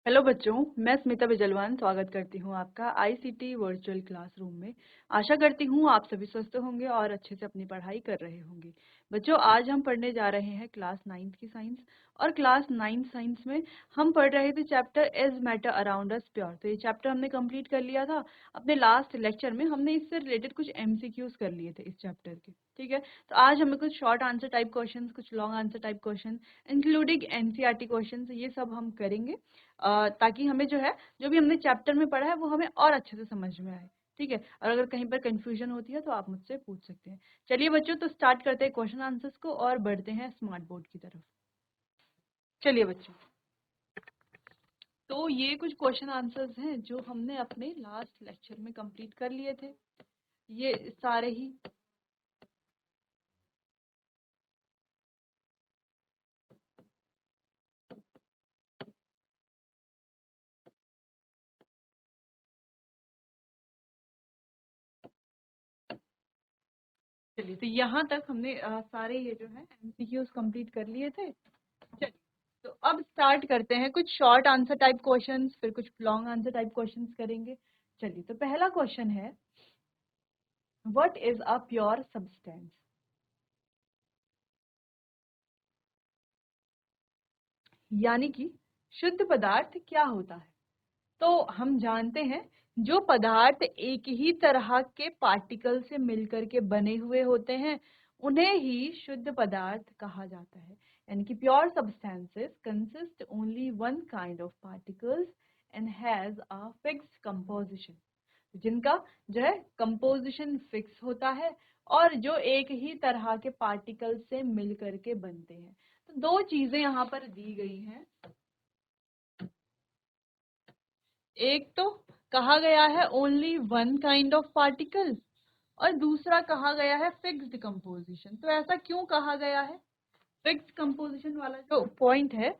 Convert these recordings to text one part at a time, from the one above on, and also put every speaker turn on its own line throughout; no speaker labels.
Hello बच्चों, मैं स्मिता बिजलवान स्वागत करती हूँ आपका आईसीटी वर्चुअल क्लासरूम में। आशा करती हूँ आप सभी स्वस्थ होंगे और अच्छे से अपनी पढ़ाई कर रहे होंगे। बच्चों, आज हम पढ़ने जा रहे हैं क्लास 9th की साइंस। और क्लास 9th साइंस में हम पढ़ रहे थे chapter is matter around us pure. तो ये चैप्टर हमने कंप्लीट कर लिया था। अपने लास्ट लेक्चर में हमने इससे रिलेटेड कुछ एमसीक्यूज कर लिए थे इस चैप्टर के। ठीक है, तो आज हमें कुछ शॉर्ट आंसर टाइप क्वेश्चन, कुछ long answer type question, including NCERT question, ये सब हम करेंगे ताकि हमें जो है, जो भी हमने चैप्टर में पढ़ा है वो हमें और अच्छे से समझ में आए। ठीक है, और अगर कहीं पर कंफ्यूजन होती है तो आप मुझसे पूछ सकते हैं। चलिए बच्चों, तो स्टार्ट करते हैं क्वेश्चन आंसर्स को और बढ़ते हैं स्मार्ट बोर्ड की तरफ। चलिए बच्चों, तो ये कुछ क्वेश्चन आंसर्स हैं जो हमने अपने लास्ट लेक्चर में कंप्लीट कर लिए थे। ये सारे ही चलिए, तो यहाँ तक हमने सारे ये जो है एमसीक्यूज कंप्लीट कर लिए थे। चलिए, तो अब स्टार्ट करते हैं कुछ शॉर्ट आंसर टाइप क्वेश्चंस, फिर कुछ लॉन्ग आंसर टाइप क्वेश्चंस करेंगे। चलिए, तो पहला क्वेश्चन है, what is a pure substance? यानी कि शुद्ध पदार्थ क्या होता है? तो हम जानते हैं, जो पदार्थ एक ही तरह के पार्टिकल से मिलकर के बने हुए होते हैं उन्हें ही शुद्ध पदार्थ कहा जाता है। यानी कि pure substances consist only one kind of particles and has a fixed composition. जिनका जो है कंपोजिशन फिक्स होता है और जो एक ही तरह के पार्टिकल से मिल करके बनते हैं। तो दो चीजें यहाँ पर दी गई हैं। एक तो कहा गया है only one kind of particle, और दूसरा कहा गया है फिक्स्ड कंपोजिशन। तो ऐसा क्यों कहा गया है? फिक्स्ड कंपोजिशन वाला जो पॉइंट है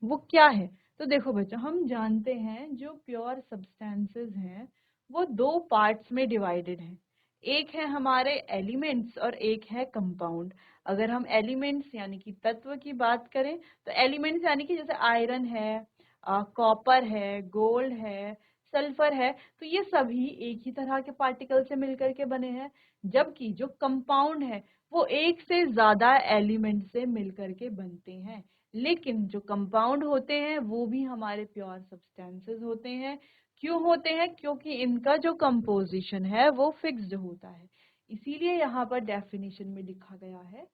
वो क्या है? तो देखो बच्चों, हम जानते हैं जो प्योर सब्सटेंसेस हैं वो दो पार्ट्स में डिवाइडेड हैं। एक है हमारे एलिमेंट्स और एक है कंपाउंड। अगर हम एलिमेंट्स यानी कि तत्व की बात करें, तो एलिमेंट्स यानी कि जैसे आयरन है, कॉपर है, गोल्ड है, सल्फर है, तो ये सभी एक ही तरह के पार्टिकल से मिलकर के बने हैं। जबकि जो कंपाउंड है वो एक से ज्यादा एलिमेंट से मिलकर के बनते हैं। लेकिन जो कंपाउंड होते हैं वो भी हमारे प्योर सब्सटेंसेस होते हैं। क्यों होते हैं? क्योंकि इनका जो कंपोजिशन है वो फिक्स्ड होता है। इसीलिए यहाँ पर डेफिनेशन में लिखा गया है,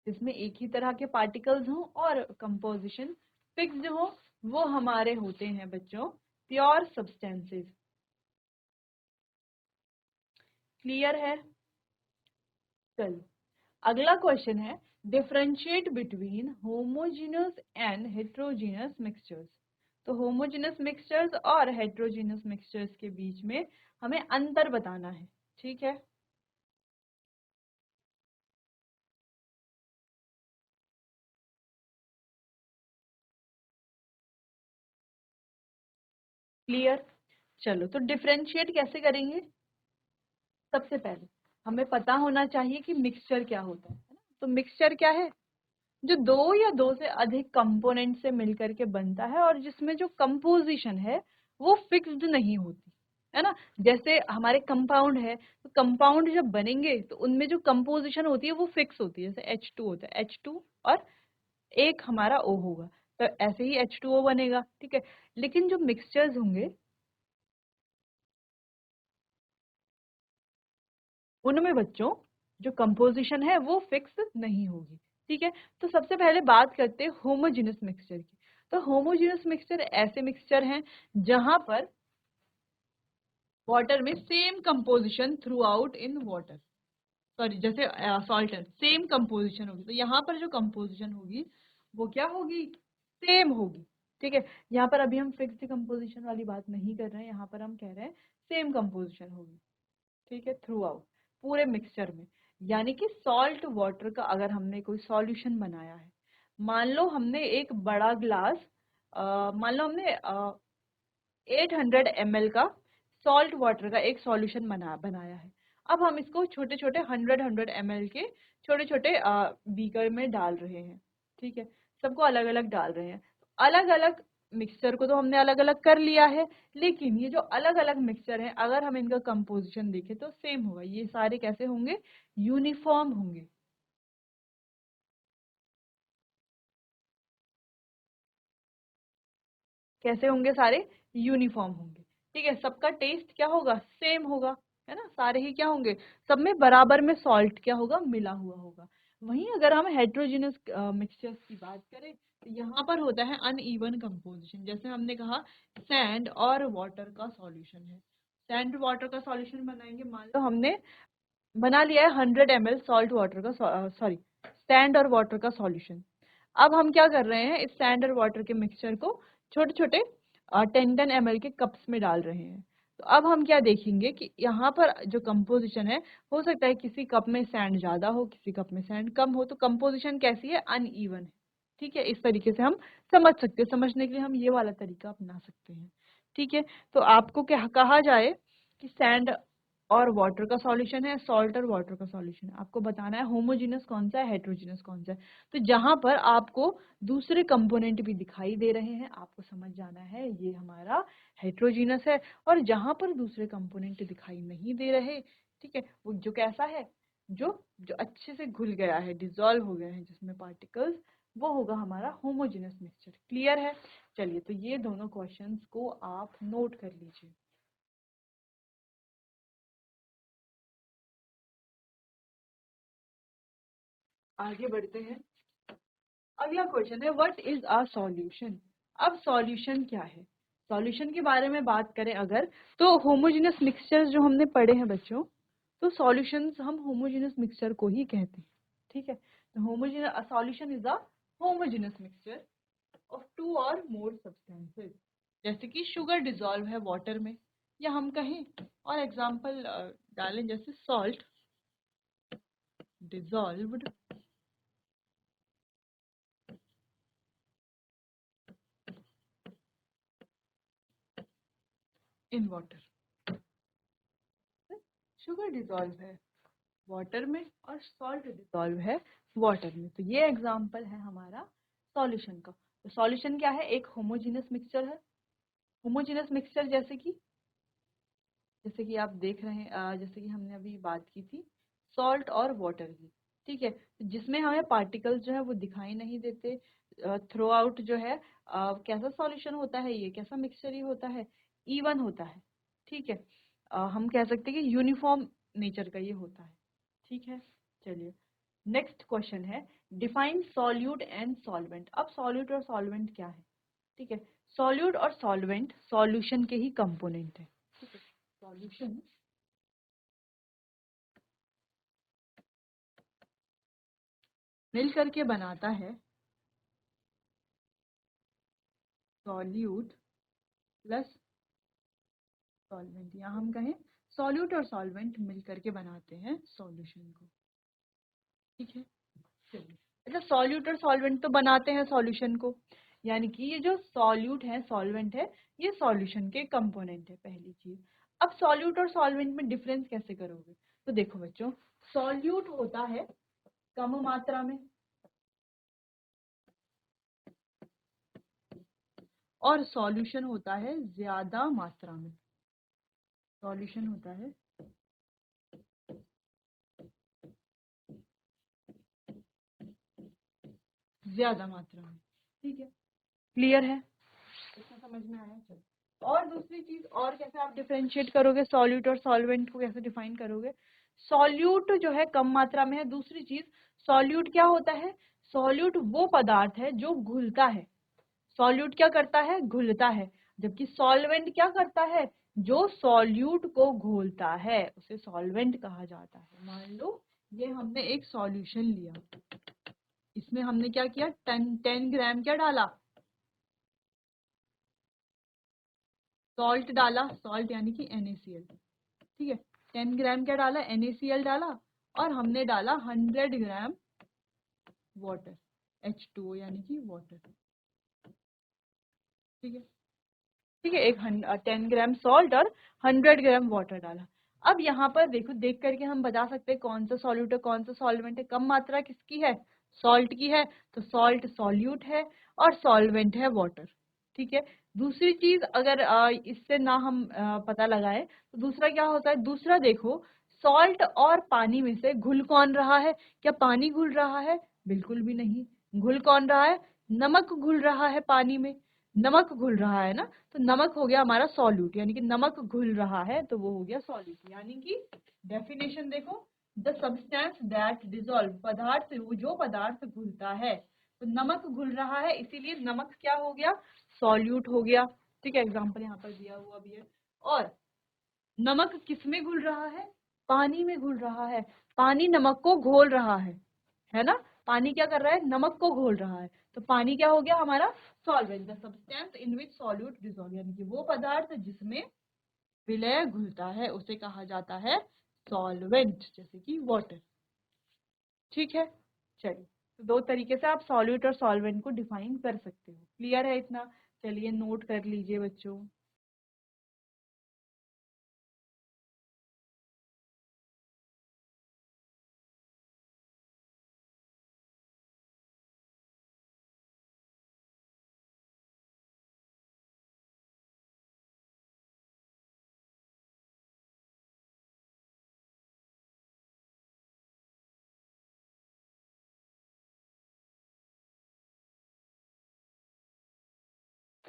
जिसमें एक ही तरह के पार्टिकल्स हों और कंपोजिशन फिक्स्ड हो, वो हमारे होते हैं बच्चों प्योर सब्सटेंसेस। क्लियर है? चलो, अगला क्वेश्चन है, differentiate between homogeneous and heterogeneous mixtures. तो होमोजेनस मिक्सचर्स और हेट्रोजेनस मिक्सचर्स के बीच में हमें अंतर बताना है। ठीक है, क्लियर? चलो, तो डिफरेंशिएट कैसे करेंगे? सबसे पहले हमें पता होना चाहिए कि मिक्सचर क्या होता है ना? तो मिक्सचर क्या है? जो दो या दो से अधिक कंपोनेंट से मिलकर के बनता है और जिसमें जो कंपोजिशन है वो फिक्स्ड नहीं होती है ना। जैसे हमारे कंपाउंड है, तो कंपाउंड जब बनेंगे तो उनमें जो कंपोजिशन होती है वो फिक्स होती है। जैसे H2 होता है, H2 और एक हमारा O होगा, तो ऐसे ही H2O बनेगा। ठीक है, लेकिन जो मिक्सचर्स होंगे उनमें बच्चों जो कंपोजिशन है वो फिक्स नहीं होगी। ठीक है, तो सबसे पहले बात करते हैं होमोजेनस मिक्सचर की। तो होमोजेनस मिक्सचर ऐसे मिक्सचर हैं जहां पर वाटर में same composition through out in water, sorry जैसे सॉल्ट है, सेम कंपोजिशन होगी। तो यहाँ पर जो कंपोजिशन होगी वो क्या होगी? सेम होगी। ठीक है, यहाँ पर अभी हम फिक्स्ड कंपोजिशन वाली बात नहीं कर रहे हैं, यहाँ पर हम कह रहे हैं सेम कंपोजिशन होगी। ठीक है, थ्रू आउट पूरे मिक्सचर में। यानी कि सॉल्ट वाटर का अगर हमने कोई सॉल्यूशन बनाया है, मान लो हमने एक बड़ा ग्लास, मान लो हमने 800 ml का सॉल्ट वाटर का एक सॉल्यूशन बनाया है। अब हम इसको छोटे छोटे 100 ml के छोटे छोटे बीकर में डाल रहे हैं। ठीक है, सबको अलग अलग डाल रहे हैं। अलग अलग मिक्सचर को तो हमने अलग अलग कर लिया है, लेकिन ये जो अलग अलग मिक्सचर है अगर हम इनका कंपोजिशन देखें तो सेम होगा। ये सारे कैसे होंगे? यूनिफॉर्म होंगे। कैसे होंगे? सारे यूनिफॉर्म होंगे। ठीक है, सबका टेस्ट क्या होगा? सेम होगा, है ना। सारे ही क्या होंगे? सब में बराबर में सॉल्ट क्या होगा? मिला हुआ होगा। वहीं अगर हम हेट्रोजीनस मिक्सचर्स की बात करें तो यहाँ पर होता है अनइवन कंपोजिशन। जैसे हमने कहा सैंड और वाटर का सॉल्यूशन है, सैंड वाटर का सॉल्यूशन बनाएंगे। मान लो हमने बना लिया है 100 ml सॉल्ट वाटर का, सॉरी, सैंड और वाटर का सॉल्यूशन। अब हम क्या कर रहे हैं? इस सैंड और वाटर के मिक्सचर को छोटे छोटे 10-10 ml के कप्स में डाल रहे हैं। तो अब हम क्या देखेंगे कि यहाँ पर जो कंपोजिशन है, हो सकता है किसी कप में सैंड ज्यादा हो, किसी कप में सैंड कम हो, तो कंपोजिशन कैसी है? अनइवन है। ठीक है, इस तरीके से हम समझ सकते हैं। समझने के लिए हम ये वाला तरीका अपना सकते हैं। ठीक है, तो आपको क्या कहा जाए कि सैंड और वाटर का सॉल्यूशन है, सॉल्ट और वाटर का सॉल्यूशन है, आपको बताना है होमोजेनस कौन सा है, हेट्रोजेनस कौन सा है। तो जहां पर आपको दूसरे कंपोनेंट भी दिखाई दे रहे हैं, आपको समझ जाना है ये हमारा हेट्रोजीनस है। और जहां पर दूसरे कंपोनेंट दिखाई नहीं दे रहे, ठीक है, वो जो कैसा है? जो जो अच्छे से घुल गया है, डिजोल्व हो गया है जिसमें पार्टिकल्स, वो होगा हमारा होमोजेनस मिक्सचर। क्लियर है? चलिए, तो ये दोनों क्वेश्चंस को आप नोट कर लीजिए। आगे बढ़ते हैं। अगला क्वेश्चन है व्हाट इज अ सॉल्यूशन। अब सॉल्यूशन क्या है? सॉल्यूशन के बारे में बात करें अगर, तो होमोजेनस मिक्सचर जो हमने पढ़े हैं बच्चों, तो सॉल्यूशंस हम होमोजेनस मिक्सचर को ही कहते हैं। ठीक है, तो homogeneous solution is a homogeneous mixture of two or more substances. जैसे कि शुगर डिजोल्व है वाटर में, या हम कहें और एग्जांपल डालें, जैसे salt dissolved in water. Sugar dissolve है वाटर में और सॉल्ट डिसॉल्व है वाटर में। तो ये एग्जांपल है हमारा सॉल्यूशन का। तो सॉल्यूशन क्या है? एक होमोजेनस मिक्सचर है। होमोजेनस मिक्सचर जैसे कि आप देख रहे हैं, जैसे कि हमने अभी बात की थी सॉल्ट और वाटर की। ठीक है, जिसमें हमें पार्टिकल्स जो है वो दिखाई नहीं देते थ्रू आउट, जो है कैसा सॉल्यूशन होता है? ये कैसा मिक्सचर ही होता है? इवन होता है। ठीक है, हम कह सकते हैं कि यूनिफॉर्म नेचर का ये होता है। ठीक है, चलिए नेक्स्ट क्वेश्चन है डिफाइन सॉल्यूट एंड सॉल्वेंट। अब सॉल्यूट और सॉल्वेंट क्या है? ठीक है, सॉल्यूट और सॉल्वेंट सॉल्यूशन के ही कंपोनेंट है। ठीक है, सॉल्यूशन मिल करके बनाता है सॉल्यूट प्लस सॉल्वेंट, या हम कहें सॉल्यूट और सॉल्वेंट मिल करके बनाते हैं सॉल्यूशन को। ठीक है, चलिए, अच्छा, सॉल्यूट और सॉल्वेंट तो बनाते हैं सॉल्यूशन को, यानी कि ये जो सॉल्यूट है सॉल्वेंट है, ये सॉल्यूशन के कंपोनेंट है, पहली चीज। अब सॉल्यूट और सॉल्वेंट में डिफरेंस कैसे करोगे? तो देखो बच्चों, सॉल्यूट होता है कम मात्रा में और सॉल्यूशन होता है ज्यादा मात्रा में। सॉल्यूशन होता है ज्यादा मात्रा में। ठीक है, क्लियर है? इतना समझ में आया? चलो, और दूसरी चीज, और कैसे आप डिफरेंशिएट करोगे सॉल्यूट और सॉल्वेंट को, कैसे डिफाइन करोगे? सॉल्यूट जो है कम मात्रा में है। दूसरी चीज, सॉल्यूट क्या होता है? सॉल्यूट वो पदार्थ है जो घुलता है। सॉल्यूट क्या करता है? घुलता है। जबकि सॉल्वेंट क्या करता है? जो सॉल्यूट को घोलता है उसे सॉल्वेंट कहा जाता है। मान लो ये हमने एक सॉल्यूशन लिया, इसमें हमने क्या किया? 10 ग्राम क्या डाला? सॉल्ट डाला, सॉल्ट यानी कि NaCl। ठीक है, 10 ग्राम क्या डाला? NaCl डाला, और हमने डाला 100 ग्राम वाटर, H2O यानी कि वाटर। ठीक है, ठीक है, एक 10 ग्राम सॉल्ट और 100 ग्राम वाटर डाला। अब यहाँ पर देखो, देख करके हम बता सकते हैं कौन सा सॉल्यूट है कौन सा सॉल्वेंट है। कम मात्रा किसकी है? सॉल्ट की है, तो सॉल्ट सॉल्यूट है और सॉल्वेंट है वाटर। ठीक है। दूसरी चीज अगर इससे ना हम पता लगाए तो दूसरा क्या होता है, दूसरा देखो, सॉल्ट और पानी में से घुल कौन रहा है? क्या पानी घुल रहा है? बिल्कुल भी नहीं। घुल कौन रहा है? नमक घुल रहा है पानी में। नमक घुल रहा है ना, तो नमक हो गया हमारा सॉल्यूट, यानी कि नमक घुल रहा है तो वो हो गया सॉल्यूट। यानी कि डेफिनेशन देखो, द सब्सटेंस दैट डिजोल्व, पदार्थ, वो जो पदार्थ घुलता है, तो नमक घुल रहा है इसीलिए नमक क्या हो गया? सॉल्यूट हो गया। ठीक है, एग्जाम्पल यहाँ पर दिया हुआ भी है। और नमक किस में घुल रहा है? पानी में घुल रहा है। पानी नमक को घोल रहा है ना? पानी क्या कर रहा है? नमक को घोल रहा है। तो पानी क्या हो गया हमारा? Solvent, the substance in which solute dissolve, यानी कि वो पदार्थ जिसमें विलय घुलता है उसे कहा जाता है सॉल्वेंट, जैसे कि वाटर। ठीक है, चलिए, तो दो तरीके से आप सॉल्यूट और सॉल्वेंट को डिफाइन कर सकते हो। क्लियर है इतना? चलिए नोट कर लीजिए बच्चों।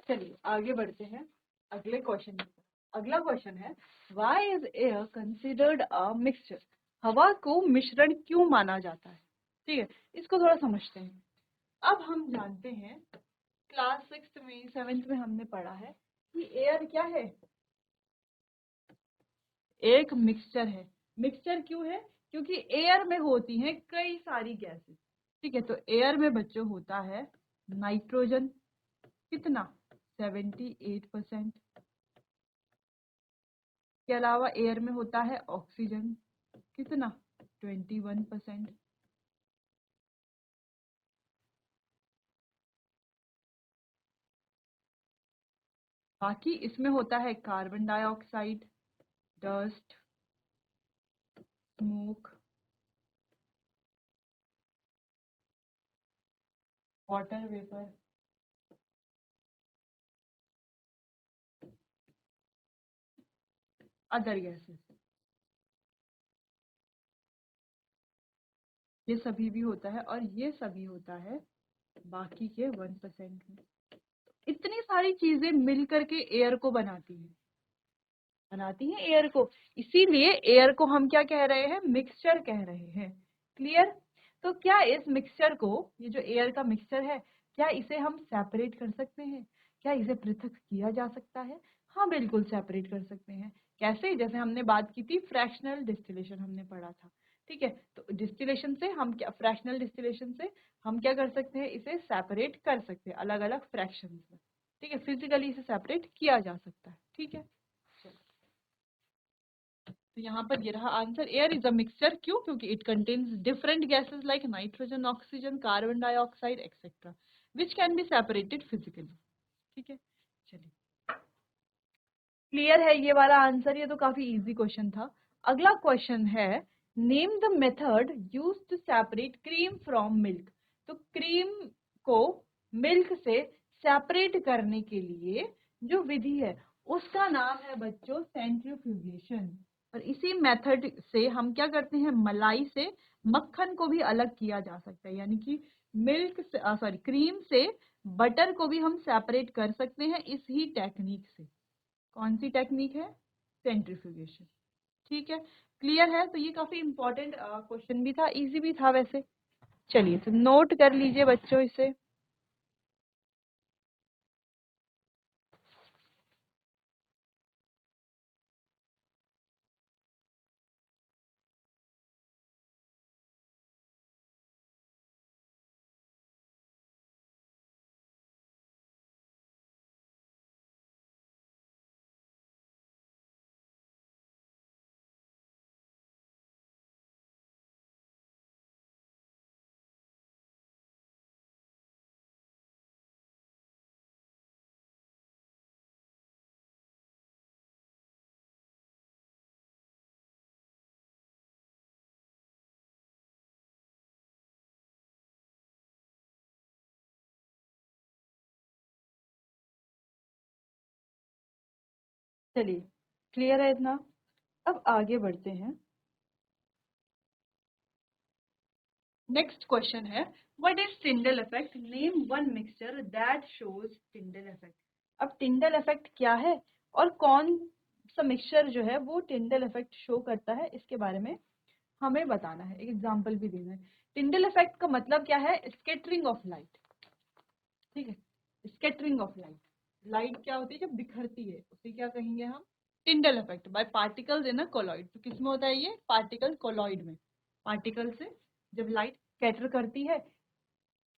चलिए आगे बढ़ते हैं अगले क्वेश्चन की तरफ। अगला क्वेश्चन है, why is air considered a mixture? हवा को मिश्रण क्यों माना जाता है? ठीक है, इसको थोड़ा समझते हैं। अब हम जानते हैं, क्लास 6 में 7th में हमने पढ़ा है कि एयर क्या है? एक मिक्सचर है। मिक्सचर क्यों है? क्योंकि एयर में होती हैं कई सारी गैसेस। ठीक है, तो एयर में बच्चों होता है नाइट्रोजन, कितना? 78%। के अलावा एयर में होता है ऑक्सीजन, कितना? 21%। बाकी इसमें होता है carbon dioxide, dust, smoke, water vapour, other gases, ये सभी भी होता है। और ये सभी होता है बाकी के 1% में। इतनी सारी चीजें मिलकर के एयर को बनाती हैं एयर को। इसीलिए एयर को हम क्या कह रहे हैं? मिक्सचर कह रहे हैं। क्लियर? तो क्या इस मिक्सचर को, ये जो एयर का मिक्सचर है, क्या इसे हम सेपरेट कर सकते हैं? क्या इसे पृथक किया जा सकता है? हाँ बिल्कुल सेपरेट कर सकते हैं। कैसे? जैसे हमने बात की थी, फ्रैक्शनल डिस्टिलेशन हमने पढ़ा था। ठीक है, तो डिस्टिलेशन से हम क्या, फ्रैक्शनल डिस्टिलेशन से हम क्या कर सकते हैं? इसे सेपरेट कर सकते हैं अलग अलग फ्रैक्शन में। ठीक है, फिजिकली इसे सेपरेट किया जा सकता है। ठीक है, तो यहाँ पर ये रहा answer, air is a mixture. क्यों? क्योंकि it contains different gases like nitrogen, oxygen, carbon dioxide etcetera, which can be separated physically. ठीक है, चलिए, क्लियर है ये वाला आंसर? ये तो काफी इजी क्वेश्चन था। अगला क्वेश्चन है, name the method use to separate cream from milk. तो क्रीम को मिल्क से सेपरेट करने के लिए जो विधि है उसका नाम है बच्चों सेंट्रीफ्यूगेशन। और इसी मेथड से हम क्या करते हैं? मलाई से मक्खन को भी अलग किया जा सकता है, यानी कि मिल्क से, सॉरी, क्रीम से बटर को भी हम सेपरेट कर सकते हैं इस ही टेक्निक से। कौन सी टेक्निक है? सेंट्रीफ्यूगेशन। ठीक है, क्लियर है? तो ये काफी इंपॉर्टेंट क्वेश्चन भी था, इजी भी था वैसे। चलिए, तो नोट कर लीजिए बच्चों इसे। चलिए क्लियर है इतना। अब आगे बढ़ते हैं। नेक्स्ट क्वेश्चन है what is Tyndall effect, name one mixture that shows Tyndall effect. अब टिंडल इफेक्ट क्या है और कौन सा मिक्सचर जो है वो टिंडल इफेक्ट शो करता है, इसके बारे में हमें बताना है, एक एग्जांपल भी देना है। टिंडल इफेक्ट का मतलब क्या है? Scattering of light. ठीक है, स्कैटरिंग ऑफ लाइट। लाइट क्या होती है जब बिखरती है, उसे क्या कहेंगे हम? Tyndall effect bye particles in a colloid. तो किसमें होता है ये? पार्टिकल कोलॉइड में। पार्टिकल से जब लाइट स्कैटर करती है,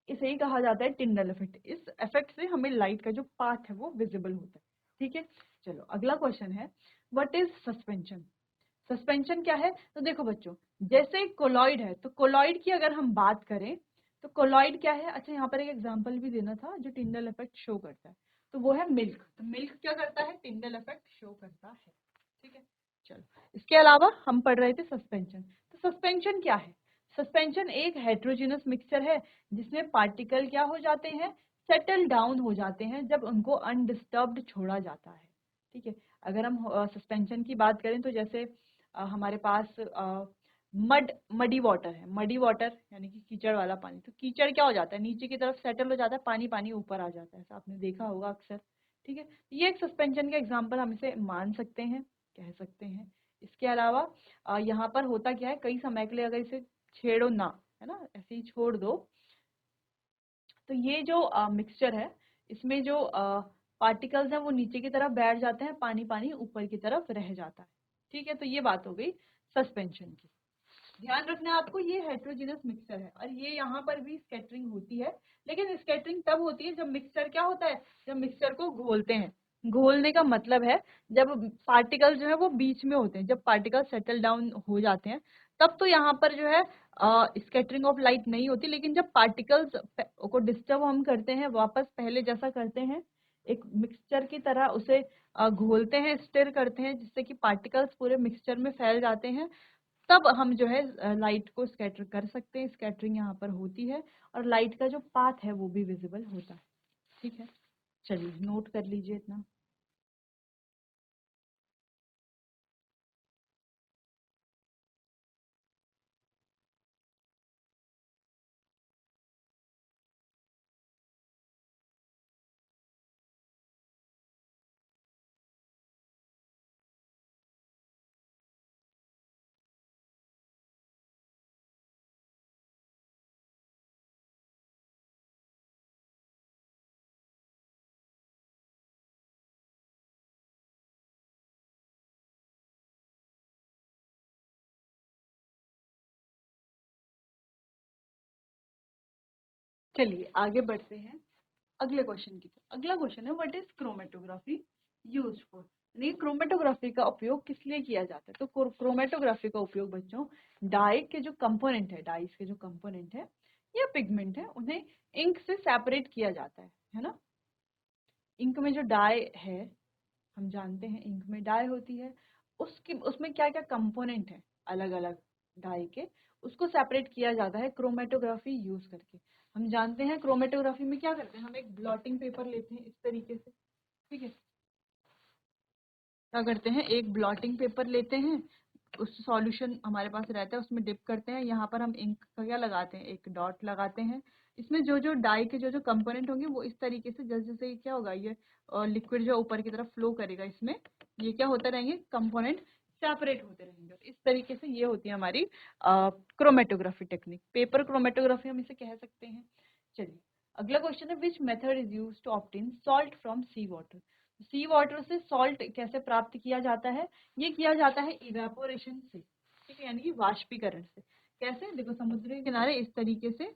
इसे ही कहा जाता है टिंडल इफेक्ट। इस इफेक्ट से हमें लाइट का जो पाथ है वो विजिबल होता है। ठीक है, चलो अगला क्वेश्चन है व्हाट इज सस्पेंशन। सस्पेंशन क्या है? तो देखो बच्चों, जैसे कोलॉइड है तो कोलॉइड की अगर हम बात करें तो कोलॉइड क्या है? अच्छा, यहाँ पर एक एग्जांपल भी देना था जो टिंडल इफेक्ट शो करता है, तो वो है मिल्क। तो मिल्क क्या करता है? टिंडल इफेक्ट शो करता है। ठीक है, चलो इसके अलावा हम पढ़ रहे थे सस्पेंशन। तो सस्पेंशन क्या है? सस्पेंशन एक हेट्रोजीनस मिक्सचर है जिसमें पार्टिकल क्या हो जाते हैं? सेटल डाउन हो जाते हैं जब उनको अनडिस्टर्ब्ड छोड़ा जाता है। ठीक है, अगर हम सस्पेंशन की बात करें तो जैसे हमारे पास मडी वाटर है। मडी वाटर यानी कि कीचड़ वाला पानी। तो कीचड़ क्या हो जाता है? नीचे की तरफ सेटल हो जाता है, पानी पानी ऊपर आ जाता है, ऐसा आपने देखा होगा अक्सर। ठीक है, ये एक सस्पेंशन का एग्जांपल हम इसे मान सकते हैं, कह सकते हैं। इसके अलावा यहाँ पर होता क्या है, कई समय के लिए अगर इसे छेड़ो ना, है ना, ऐसे ही छोड़ दो, तो ये जो मिक्सचर है इसमें जो पार्टिकल्स हैं वो नीचे की तरफ बैठ जाते हैं, पानी पानी ऊपर की तरफ रह जाता है। ठीक है, तो ये बात हो गई सस्पेंशन की। ध्यान रखना है आपको, ये हेट्रोजीनस मिक्सचर है और ये यहाँ पर भी स्कैटरिंग होती है, लेकिन स्कैटरिंग तब होती है जब मिक्सचर क्या होता है? जब मिक्सचर को घोलते हैं। घोलने का मतलब है जब पार्टिकल जो है वो बीच में होते हैं, जब पार्टिकल सेटल डाउन हो जाते हैं तब तो यहाँ पर जो है स्कैटरिंग ऑफ लाइट नहीं होती। लेकिन जब पार्टिकल्स को डिस्टर्ब हम करते हैं, वापस पहले जैसा करते हैं, एक मिक्सचर की तरह उसे घोलते हैं, स्टिर करते हैं जिससे कि पार्टिकल्स पूरे मिक्सचर में फैल जाते हैं, तब हम जो है लाइट को स्कैटर कर सकते हैं। स्कैटरिंग यहाँ पर होती है और लाइट का जो पाथ है वो भी विजिबल होता है। ठीक है, चलिए नोट कर लीजिए इतना। चलिए आगे बढ़ते हैं अगले क्वेश्चन की तरफ। अगला क्वेश्चन है what is chromatography used for. यानी क्रोमेटोग्राफी का उपयोग किस लिए किया जाता है? तो क्रोमेटोग्राफी का उपयोग बच्चों, डाई के जो कंपोनेंट है, डाइस के जो कंपोनेंट है या पिगमेंट है, उन्हें इंक से सेपरेट किया जाता है ना। इंक में जो डाई है, हम जानते हैं इंक में डाई होती है, उसकी उसमें क्या क्या कंपोनेंट है अलग अलग डाई के, उसको सेपरेट किया जाता है क्रोमेटोग्राफी यूज करके। हम जानते हैं क्रोमेटोग्राफी में क्या करते हैं, हम एक ब्लॉटिंग पेपर लेते हैं इस तरीके से। ठीक है, क्या करते हैं, एक ब्लॉटिंग पेपर लेते हैं, उस सॉल्यूशन हमारे पास रहता है उसमें डिप करते हैं, यहाँ पर हम इंक का क्या लगाते हैं, एक डॉट लगाते हैं। इसमें जो जो डाई के जो जो कंपोनेंट होंगे वो इस तरीके से जैसे जैसे क्या होगा, ये लिक्विड जो ऊपर की तरफ फ्लो करेगा, इसमें ये क्या होते रहेंगे, कंपोनेंट सेपरेट होते रहेंगे। इस तरीके से ये होती है हमारी क्रोमेटोग्राफी टेक्निक, पेपर क्रोमेटोग्राफी हम इसे कह सकते हैं। चलिए अगला क्वेश्चन है which method is use to obtain salt from sea water. Sea water से सॉल्ट कैसे प्राप्त किया जाता है? ये किया जाता है इवेपोरेशन से। ठीक है, यानी कि वाष्पीकरण से। कैसे? देखो समुद्र के किनारे इस तरीके से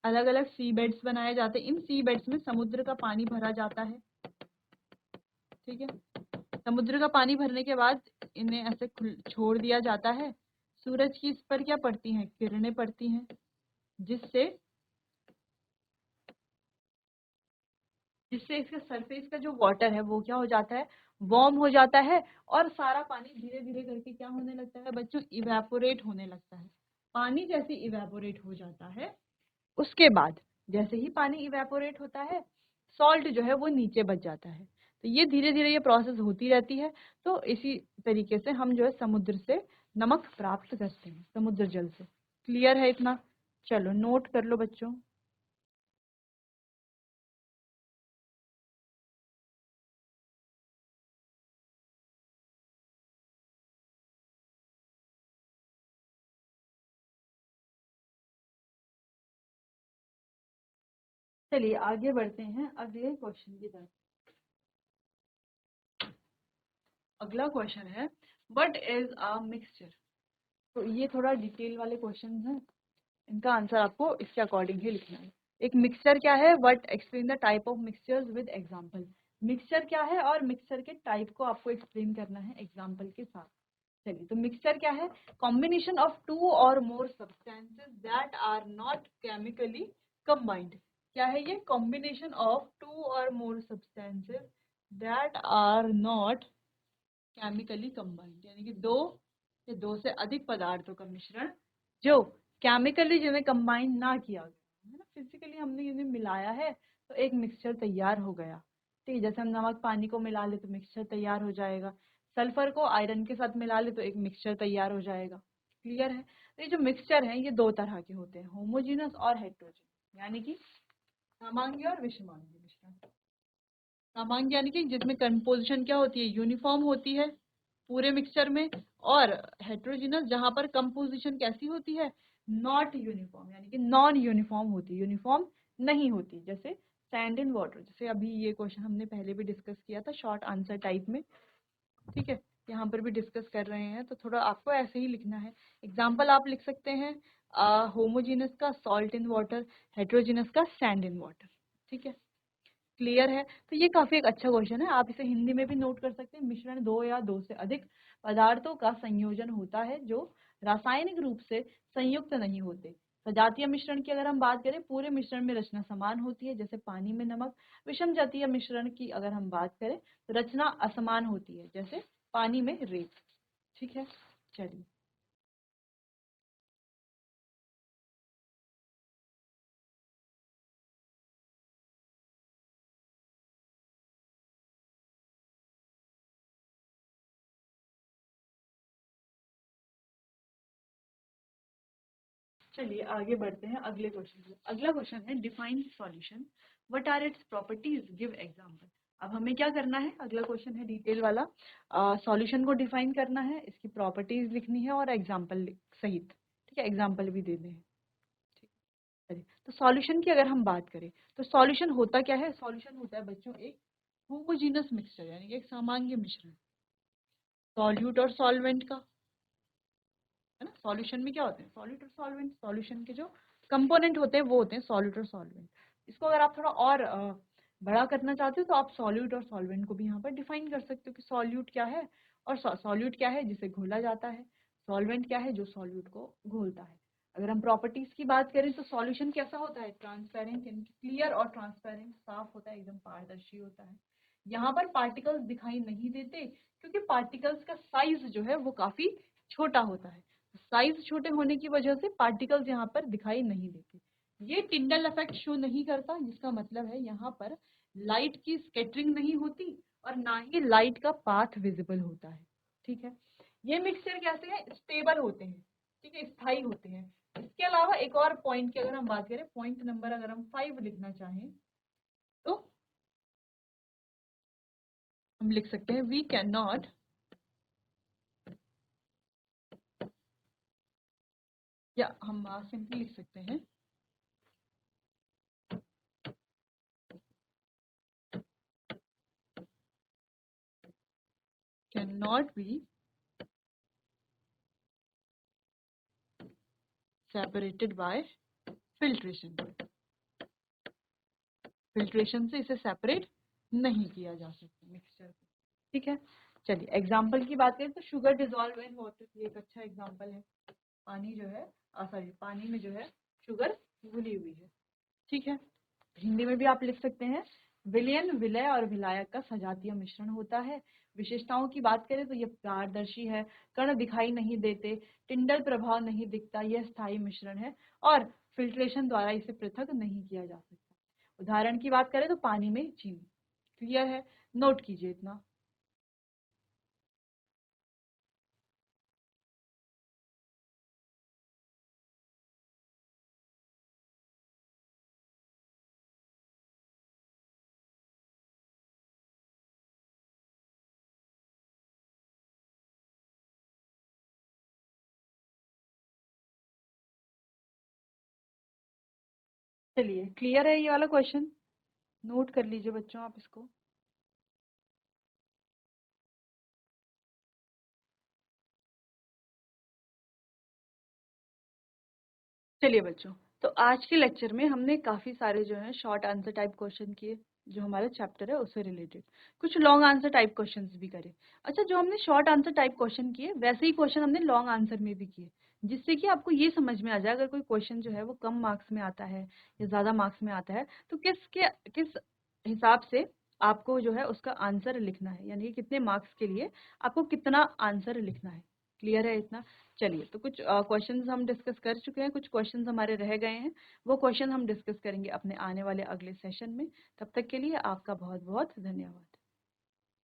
अलग अलग सी बेड्स बनाए जाते हैं, इन सी बेड्स में समुद्र का पानी भरा जाता है। ठीक है, समुद्र का पानी भरने के बाद इन्हें ऐसे छोड़ दिया जाता है। सूरज की इस पर क्या पड़ती हैं, किरणें पड़ती हैं, जिससे जिससे इसके सरफेस का जो वाटर है वो क्या हो जाता है, वार्म हो जाता है और सारा पानी धीरे धीरे करके क्या होने लगता है बच्चों, इवेपोरेट होने लगता है। पानी जैसे इवेपोरेट हो जाता है उसके बाद जैसे ही पानी इवेपोरेट होता है, सॉल्ट जो है वो नीचे बच जाता है। तो ये धीरे धीरे ये प्रोसेस होती रहती है। तो इसी तरीके से हम जो है समुद्र से नमक प्राप्त करते हैं, समुद्र जल से। क्लियर है इतना? चलो नोट कर लो बच्चों। चलिए आगे बढ़ते हैं अगले क्वेश्चन की तरफ। अगला क्वेश्चन है व्हाट इज अ मिक्सचर। तो ये थोड़ा डिटेल वाले क्वेश्चन हैं, इनका आंसर आपको इसके अकॉर्डिंग ही लिखना है। एक मिक्सचर क्या है, what explain the type of mixtures with example. Mixture क्या है और मिक्सचर के टाइप को आपको एक्सप्लेन करना है एग्जांपल के साथ। चलिए, तो मिक्सचर क्या है, combination of two or more substances that are not chemically combined. क्या है ये, combination of two or more substances that are not chemically combined, यानी कि दो या दो से अधिक पदार्थों का मिश्रण जो केमिकली जिन्हें कंबाइन ना किया गया है ना, फिजिकली हमने इन्हें मिलाया है तो एक मिक्सचर तैयार हो गया। ठीक है, जैसे हम नमक पानी को मिला ले तो मिक्सचर तैयार हो जाएगा, सल्फर को आयरन के साथ मिला ले तो एक मिक्सचर तैयार हो जाएगा। क्लियर है? तो ये जो मिक्सचर है ये दो तरह के होते हैं, होमोजीनस और हेट्रोजीनस, यानी कि समांगी और विषमांगी मिश्रण। समांगी यानी कि जिसमें कंपोजिशन क्या होती है, यूनिफॉर्म होती है पूरे मिक्सचर में, और हेट्रोजीनस जहां पर कंपोजिशन कैसी होती है, नॉट यूनिफॉर्म, यानी कि नॉन यूनिफॉर्म होती है, यूनिफॉर्म नहीं होती। जैसे सैंड इन वाटर, जैसे अभी ये क्वेश्चन हमने पहले भी डिस्कस किया था शॉर्ट आंसर टाइप में। ठीक है, यहाँ पर भी डिस्कस कर रहे हैं तो थोड़ा आपको ऐसे ही लिखना है। एग्जाम्पल आप लिख सकते हैं होमोजीनस का सॉल्ट इन वाटर, हेट्रोजीनस का सैंड इन वाटर। ठीक है, क्लियर है? तो ये काफी एक अच्छा क्वेश्चन है, आप इसे हिंदी में भी नोट कर सकते हैं। मिश्रण दो या दो से अधिक पदार्थों का संयोजन होता है जो रासायनिक रूप से संयुक्त नहीं होते। सजातीय मिश्रण की अगर हम बात करें, पूरे मिश्रण में रचना समान होती है, जैसे पानी में नमक। विषम जातीय मिश्रण की अगर हम बात करें तो रचना असमान होती है, जैसे पानी में रेत। ठीक है, चलिए। चलिए आगे बढ़ते हैं अगले क्वेश्चन पे। अगला क्वेश्चन है define solution, what are its properties, give example. अब हमें क्या करना है, अगला क्वेश्चन है डिटेल वाला, सॉल्यूशन को डिफाइन करना है, इसकी प्रॉपर्टीज लिखनी है और एग्जांपल सहित। ठीक है, एग्जांपल भी देने हैं। ठीक है, चलिए। तो सॉल्यूशन की अगर हम बात करें तो सॉल्यूशन होता क्या है, सॉल्यूशन होता है बच्चों एक होमोजीनस मिक्सचर, यानी कि एक सामान्य मिश्रण सॉल्यूट और सॉल्वेंट का, है ना। सॉल्यूशन में क्या होते हैं, सॉल्यूट और सॉल्वेंट, सॉल्यूशन के जो कंपोनेंट होते हैं वो होते हैं सॉल्यूट और सॉल्वेंट। इसको अगर आप थोड़ा और बड़ा करना चाहते हो तो आप सॉल्यूट और सॉल्वेंट को भी यहाँ पर डिफाइन कर सकते हो कि सॉल्यूट क्या है, और सॉल्यूट क्या है जिसे घोला जाता है, सॉल्वेंट क्या है जो सॉल्यूट को घोलता है। अगर हम प्रॉपर्टीज की बात करें तो सॉल्यूशन कैसा होता है, ट्रांसपेरेंट, यानी कि क्लियर और ट्रांसपेरेंट, साफ होता है, एकदम पारदर्शी होता है। यहाँ पर पार्टिकल्स दिखाई नहीं देते क्योंकि पार्टिकल्स का साइज जो है वो काफी छोटा होता है। साइज छोटे होने की वजह से पार्टिकल्स यहाँ पर दिखाई नहीं देते। ये टिंडल इफेक्ट शो नहीं करता, जिसका मतलब है यहाँ पर लाइट की स्कैटरिंग नहीं होती और ना ही लाइट का पाथ विजिबल होता है। ठीक है, ये मिक्सचर कैसे हैं, स्टेबल होते हैं। ठीक है, स्थायी होते हैं। इसके अलावा एक और पॉइंट की अगर हम बात करें, पॉइंट नंबर अगर हम 5 लिखना चाहें तो हम लिख सकते हैं वी कैन नॉट या हम सिंपली लिख सकते हैं can not be separated by filtration. Filtration से इसे सेपरेट नहीं किया जा सकता मिक्सचर को। ठीक है, चलिए एग्जाम्पल की बात करें तो शुगर डिजोल्व इन वाटर, ये एक अच्छा एग्जाम्पल है। पानी जो है सॉरी पानी में जो है शुगर घुली हुई है। ठीक है, हिंदी में भी आप लिख सकते हैं विलयन, विलय और विलायक का सजातीय मिश्रण होता है। विशेषताओं की बात करें तो ये पारदर्शी है, कण दिखाई नहीं देते, टिंडल प्रभाव नहीं दिखता, यह स्थायी मिश्रण है और फिल्ट्रेशन द्वारा इसे पृथक नहीं किया जा सकता। उदाहरण की बात करें तो पानी में चीनी। क्लियर है? नोट कीजिए इतना। चलिए, क्लियर है ये वाला क्वेश्चन? नोट कर लीजिए बच्चों आप इसको। चलिए बच्चों, तो आज के लेक्चर में हमने काफ़ी सारे जो है शॉर्ट आंसर टाइप क्वेश्चन किए, जो हमारा चैप्टर है उससे रिलेटेड। कुछ लॉन्ग आंसर टाइप क्वेश्चंस भी करे। अच्छा, जो हमने शॉर्ट आंसर टाइप क्वेश्चन किए वैसे ही क्वेश्चन हमने लॉन्ग आंसर में भी किए, जिससे कि आपको ये समझ में आ जाए अगर कोई क्वेश्चन जो है वो कम मार्क्स में आता है या ज़्यादा मार्क्स में आता है तो किस हिसाब से आपको जो है उसका आंसर लिखना है, यानी कि कितने मार्क्स के लिए आपको कितना आंसर लिखना है। क्लियर है इतना? चलिए, तो कुछ क्वेश्चंस हम डिस्कस कर चुके हैं, कुछ क्वेश्चंस हमारे रह गए हैं, वो क्वेश्चन हम डिस्कस करेंगे अपने आने वाले अगले सेशन में। तब तक के लिए आपका बहुत बहुत धन्यवाद।